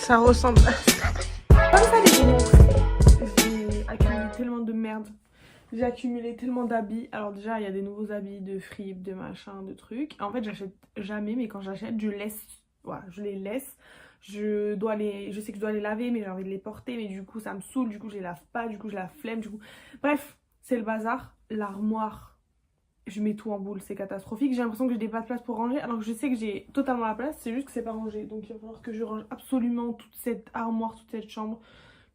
Ça ressemble à ça. Comme ça, les gens. J'ai accumulé tellement de merde. J'ai accumulé tellement d'habits. Alors déjà, il y a des nouveaux habits de fripes, de machin, de trucs. En fait, j'achète jamais, mais quand j'achète, je laisse. Voilà, je les laisse. Je sais que je dois les laver, mais j'ai envie de les porter. Mais du coup, ça me saoule. Du coup, je les lave pas. Du coup, je la flemme. Du coup, bref, c'est le bazar. L'armoire. Je mets tout en boule, c'est catastrophique. J'ai l'impression que je n'ai pas de place pour ranger, alors que je sais que j'ai totalement la place, c'est juste que c'est pas rangé. Donc il va falloir que je range absolument toute cette armoire, toute cette chambre,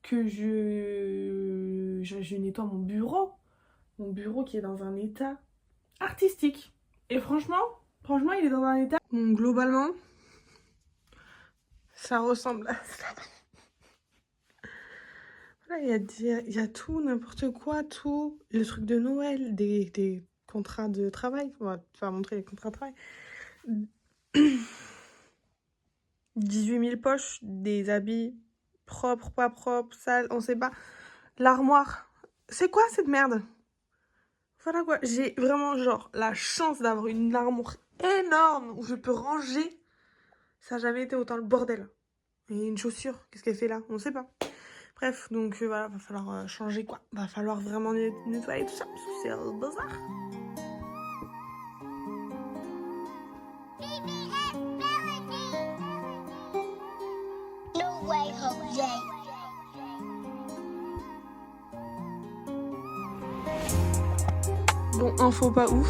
que je nettoie mon bureau. Mon bureau qui est dans un état artistique. Et franchement, il est dans un état... Bon, globalement, ça ressemble à ça. Voilà, il y a tout, n'importe quoi, tout. Le truc de Noël, des contrats de travail. On va te faire montrer les contrats de travail. 18 000 poches, des habits propres, pas propres, sales, on sait pas. L'armoire. C'est quoi cette merde? Voilà quoi. J'ai vraiment genre la chance d'avoir une armoire énorme où je peux ranger. Ça n'a jamais été autant le bordel. Et une chaussure, qu'est-ce qu'elle fait là? On sait pas. Bref, donc voilà, va falloir changer quoi. Va falloir vraiment nettoyer tout ça, parce que c'est le bazar. Bon, info pas ouf.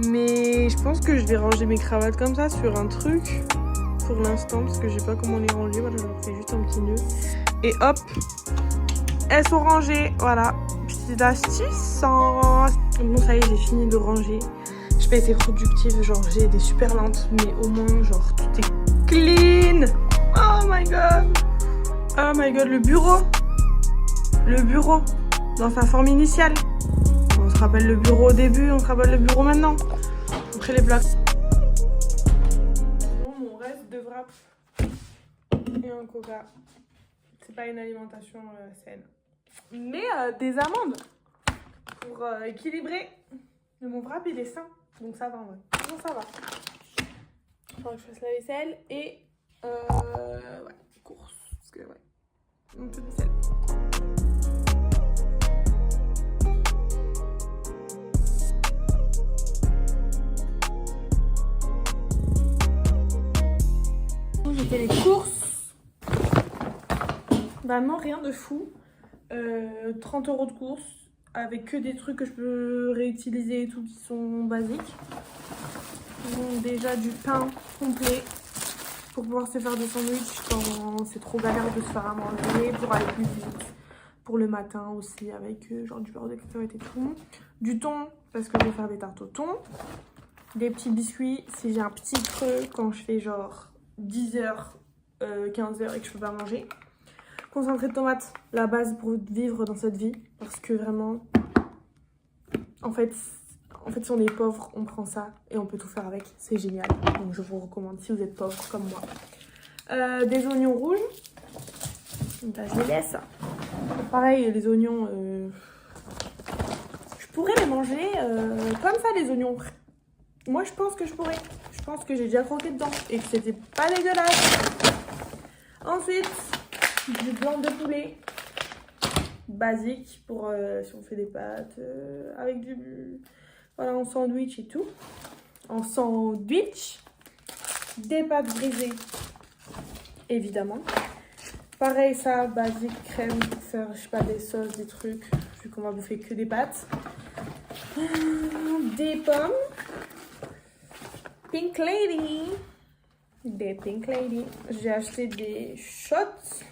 Mais je pense que je vais ranger mes cravates comme ça sur un truc. Pour l'instant, parce que je sais pas comment les ranger. Voilà, je leur fais juste un petit nœud. Et hop, elles sont rangées. Voilà, petite astuce. Bon, ça y est, j'ai fini de ranger. J'ai pas été productive, genre j'ai des super lentes, mais au moins, genre tout est clean. Oh my god. Oh my god, le bureau. Le bureau, dans sa forme initiale. On se rappelle le bureau au début, on se rappelle le bureau maintenant. Après les blocs. Mon reste de wrap et un coca. C'est pas une alimentation saine. Mais des amandes pour équilibrer. Mon wrap il est sain, donc ça va en vrai. Non, ça va. Il faudra que je fasse la vaisselle et ouais, course. Parce que ouais, un peu de vaisselle. J'ai fait les courses. Vraiment rien de fou. 30 € de courses avec que des trucs que je peux réutiliser et tout qui sont basiques. Donc déjà du pain complet pour pouvoir se faire des sandwichs quand c'est trop galère de se faire à manger, pour aller plus vite. Pour le matin aussi avec genre du beurre de cacahuète et tout. Du thon parce que je vais faire des tartes au thon. Des petits biscuits si j'ai un petit creux quand je fais genre 10h, 15h et que je peux pas manger. Concentré de tomate, la base pour vivre dans cette vie. Parce que vraiment, en fait, si on est pauvre, on prend ça et on peut tout faire avec. C'est génial. Donc je vous recommande si vous êtes pauvre comme moi. Des oignons rouges. Donc là, je les laisse. Pareil, les oignons, je pourrais les manger comme ça, les oignons. Moi, je pense que je pourrais. Je pense que j'ai déjà croqué dedans et que c'était pas dégueulasse. Ensuite, du blanc de poulet basique pour si on fait des pâtes avec du... Voilà, en sandwich et tout. En sandwich. Des pâtes brisées, évidemment. Pareil, ça, basique, crème pour faire, je sais pas, des sauces, des trucs, vu qu'on va bouffer que des pâtes. Des pommes. Pink Lady. Des Pink Lady. J'ai acheté des shots.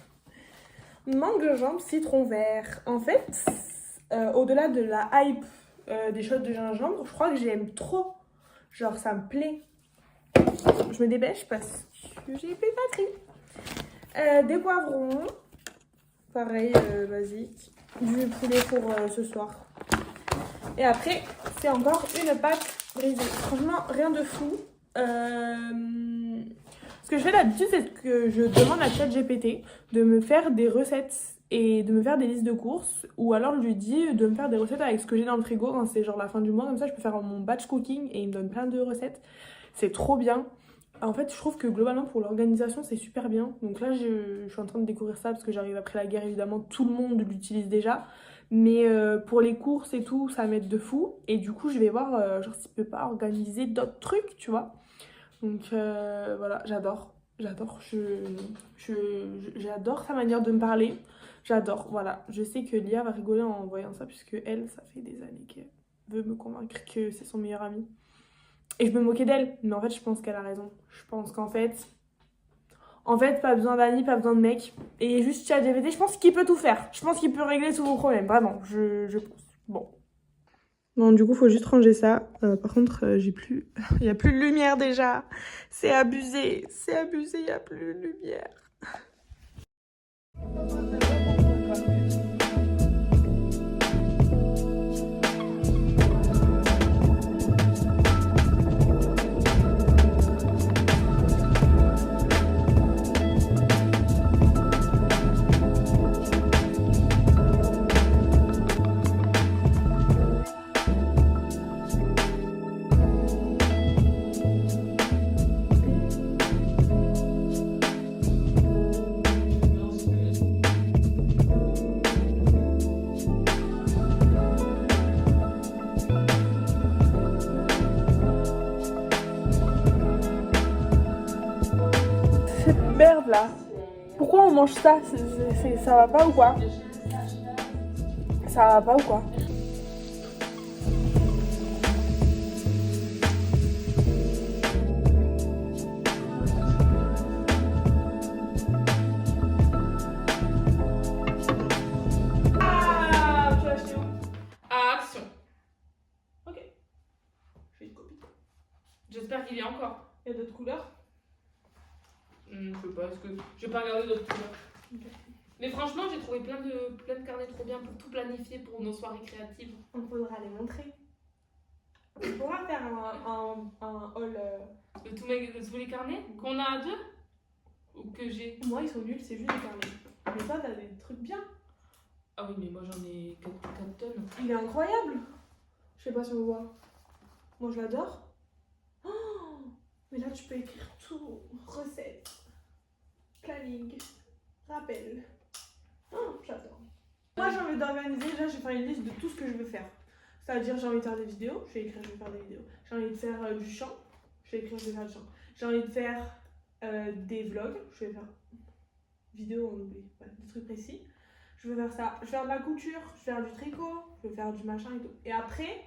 Mangue jambe citron vert. En fait, au-delà de la hype des shots de gingembre, je crois que j'aime trop. Genre, ça me plaît. Je me dépêche parce que j'ai plus de batterie. Des poivrons. Pareil, basique. Du poulet pour ce soir. Et après, c'est encore une pâte brisée. Franchement, rien de fou. Ce que je fais d'habitude, c'est que je demande à ChatGPT de me faire des recettes et de me faire des listes de courses. Ou alors, je lui dis de me faire des recettes avec ce que j'ai dans le frigo quand c'est genre la fin du mois. Comme ça, je peux faire mon batch cooking et il me donne plein de recettes. C'est trop bien. En fait, je trouve que globalement pour l'organisation, c'est super bien. Donc là, je suis en train de découvrir ça parce que j'arrive après la guerre, évidemment, tout le monde l'utilise déjà. Mais pour les courses et tout, ça m'aide de fou. Et du coup, je vais voir genre s'il peut pas organiser d'autres trucs, tu vois. Donc voilà, j'adore. J'adore. J'adore sa manière de me parler. J'adore. Voilà. Je sais que Lia va rigoler en voyant ça puisque elle, ça fait des années qu'elle veut me convaincre que c'est son meilleur ami. Et je me moquais d'elle. Mais en fait, je pense qu'elle a raison. Je pense qu'en fait... En fait, pas besoin d'amis, pas besoin de mec. Et juste ChatGPT, je pense qu'il peut tout faire. Je pense qu'il peut régler tous vos problèmes. Vraiment, je pense. Bon. Bon, du coup, faut juste ranger ça. Par contre, j'ai plus... Il n'y a plus de lumière déjà. C'est abusé. C'est abusé, il n'y a plus de lumière. Cette merde là. Pourquoi on mange ça? Ça va pas ou quoi? Ça va pas ou quoi? Ah, tu l'as acheté où? Action. Ok. Je fais une copie. J'espère qu'il y a encore. Il y a d'autres couleurs? Je sais pas, est-ce que j'ai pas regardé d'autres couleurs. Ok. Mais franchement, j'ai trouvé plein de carnets trop bien pour tout planifier pour nos soirées créatives. On faudra les montrer. On pourra faire un haul. De tous les carnets qu'on a à deux ou que j'ai. Moi, ils sont nuls, c'est juste des carnets. Mais toi, t'as des trucs bien. Ah oui, mais moi j'en ai 4 tonnes. Il est incroyable. Je sais pas si on voit. Moi, je l'adore. Oh, mais là, tu peux écrire tout. Recettes, planning, rappel. Oh, j'adore. Moi, j'ai envie d'organiser. Déjà, je vais faire une liste de tout ce que je veux faire. C'est-à-dire, j'ai envie de faire des vidéos. Je vais écrire, je vais faire des vidéos. J'ai envie de faire du chant. Je vais écrire, je vais faire du chant. J'ai envie de faire des vlogs. Je vais faire vidéo, on oublie. Ouais, des trucs précis. Je vais faire ça. Je vais faire de la couture. Je vais faire du tricot. Je vais faire du machin et tout. Et après,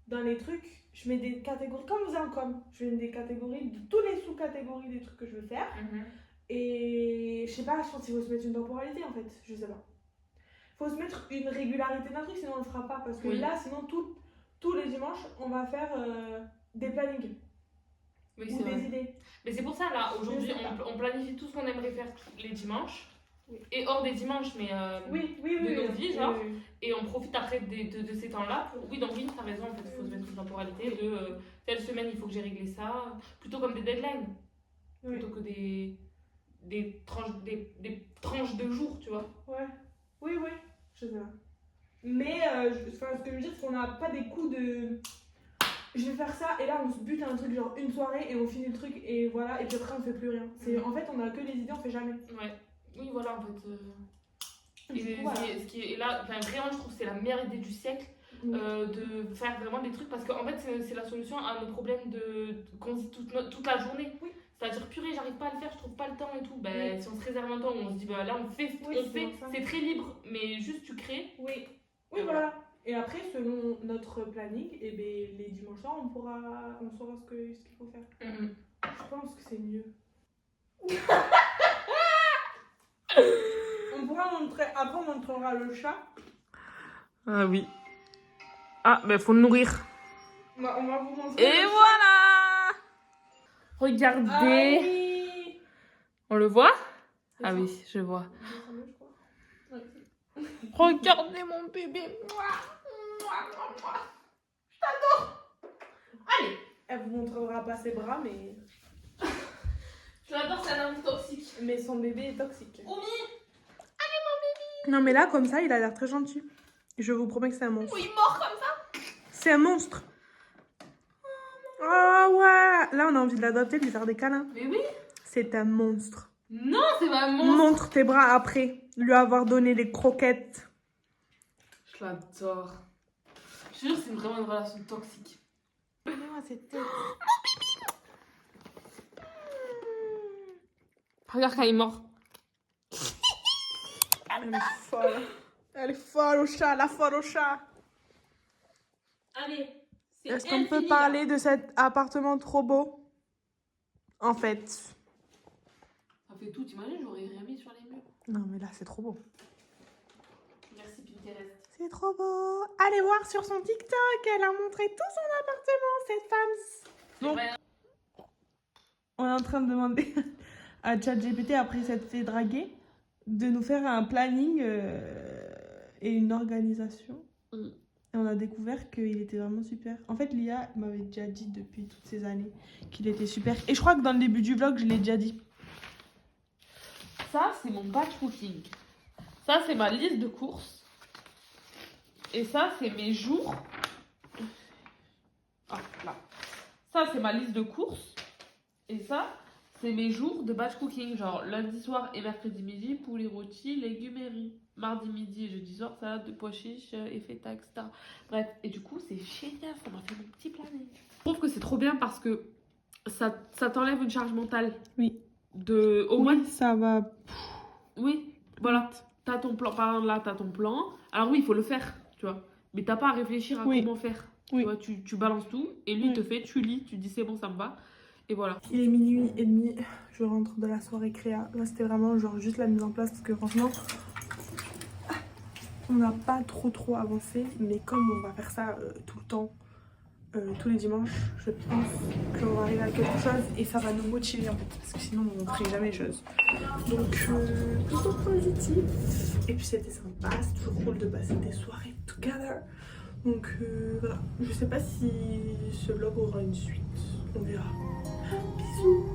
dans les trucs, je mets des catégories. Comme vous en com. Je mets des catégories, de tous les sous-catégories des trucs que je veux faire. Et je sais pas, je pense qu'il faut se mettre une temporalité en fait. Je sais pas. Faut se mettre une régularité d'un truc, sinon on le fera pas. Parce que Oui. là, sinon, tous les dimanches, on va faire des plannings. Oui, Ou c'est des vrai. idées. Mais c'est pour ça, là, aujourd'hui, Je sais pas. on planifie tout ce qu'on aimerait faire les dimanches. Oui. Et hors des dimanches, mais Oui, de nos vies, genre. oui. Et on profite après de ces temps-là pour... Oui, donc oui, t'as raison, en fait, il faut se mettre une temporalité de telle semaine, il faut que j'ai réglé ça. Plutôt comme des deadlines, Oui. plutôt que des tranches de jours, tu vois. Ouais. Oui, je sais pas. Mais ce que je veux dire, c'est qu'on n'a pas des coups de. Je vais faire ça, et là on se bute à un truc genre une soirée et on finit le truc et voilà, et puis après on fait plus rien. En fait, on a que les idées, on fait jamais. Ouais. Oui, voilà, en fait. Du coup, voilà. Et là, enfin, vraiment, je trouve que c'est la meilleure idée du siècle de faire vraiment des trucs parce qu'en fait, c'est la solution à nos problèmes qu'on se dit toute la journée. Oui. C'est-à-dire, purée, j'arrive pas à le faire, je trouve pas le temps et tout. Ben, si on se réserve un temps où on se dit, bah là, on fait, c'est très libre, mais juste tu crées. Oui, voilà. Et après, selon notre planning, et ben, les dimanches soirs, on saura ce qu'il faut faire. Je pense que c'est mieux. On pourra montrer, après on montrera le chat. Ah oui. Ah, ben faut le nourrir. On va vous montrer. Et voilà! Regardez. Ah, oui. On le voit? Ah ça. oui, je vois. Je crois. Ouais. Regardez mon bébé. Je t'adore. Allez. Elle vous montrera pas ses bras, mais. Je l'adore, c'est un homme toxique. Mais son bébé est toxique. Oumi. Allez mon bébé. Non mais là, comme ça, il a l'air très gentil. Je vous promets que c'est un monstre. Oui, mort comme ça. C'est un monstre. Oh Oh ouais. Là, on a envie de l'adopter, de lui faire des câlins. Mais oui. C'est un monstre. Non, c'est pas un monstre. Montre tes bras après lui avoir donné les croquettes. Je l'adore. Je te jure, c'est vraiment une relation toxique. Regardez-moi cette tête. Regarde quand il est mort. Elle est folle. Elle est folle au chat, la folle au chat. Allez. Est-ce qu'on peut parler de cet appartement trop beau? En fait. Ça fait tout, t'imagines, j'aurais rien mis sur les murs. Non, mais là, c'est trop beau. Merci Pinterest. C'est trop beau. Allez voir sur son TikTok. Elle a montré tout son appartement, cette femme. C'est vrai. On est en train de demander à ChatGPT, après s'être fait draguer, de nous faire un planning et une organisation. Mm. Et on a découvert qu'il était vraiment super. En fait, l'IA m'avait déjà dit depuis toutes ces années qu'il était super. Et je crois que dans le début du vlog, je l'ai déjà dit. Ça, c'est mon batch cooking. Ça, c'est ma liste de courses. Et ça, c'est mes jours. Ah, là. Ça, c'est ma liste de courses. Et ça, c'est mes jours de batch cooking. Genre lundi soir et mercredi midi, poulet rôti, légumes et riz. Mardi midi et jeudi soir, salade de pois chiches et feta, etc. Bref, et du coup, c'est génial. Ça m'a fait mon petit planning. Je trouve que c'est trop bien parce que ça t'enlève une charge mentale. Oui. Au moins, ça va. oui, voilà. T'as ton plan. Par exemple, là, t'as ton plan. Alors oui, il faut le faire, tu vois. Mais t'as pas à réfléchir à Oui. comment faire. Oui. Tu vois, tu balances tout et lui, il te fait, tu lis, tu dis c'est bon, ça me va. Et voilà. Il est minuit et demi. Je rentre de la soirée créa. Là, c'était vraiment genre juste la mise en place parce que franchement, on n'a pas trop avancé. Mais comme on va faire ça tout le temps, tous les dimanches, je pense qu'on va arriver à quelque chose et ça va nous motiver en fait. Parce que sinon, on ne ferait jamais les choses. Donc, plutôt positif. Et puis, c'était sympa. C'est toujours cool de passer des soirées together. Donc, voilà. Je sais pas si ce vlog aura une suite. On verra. Bisous.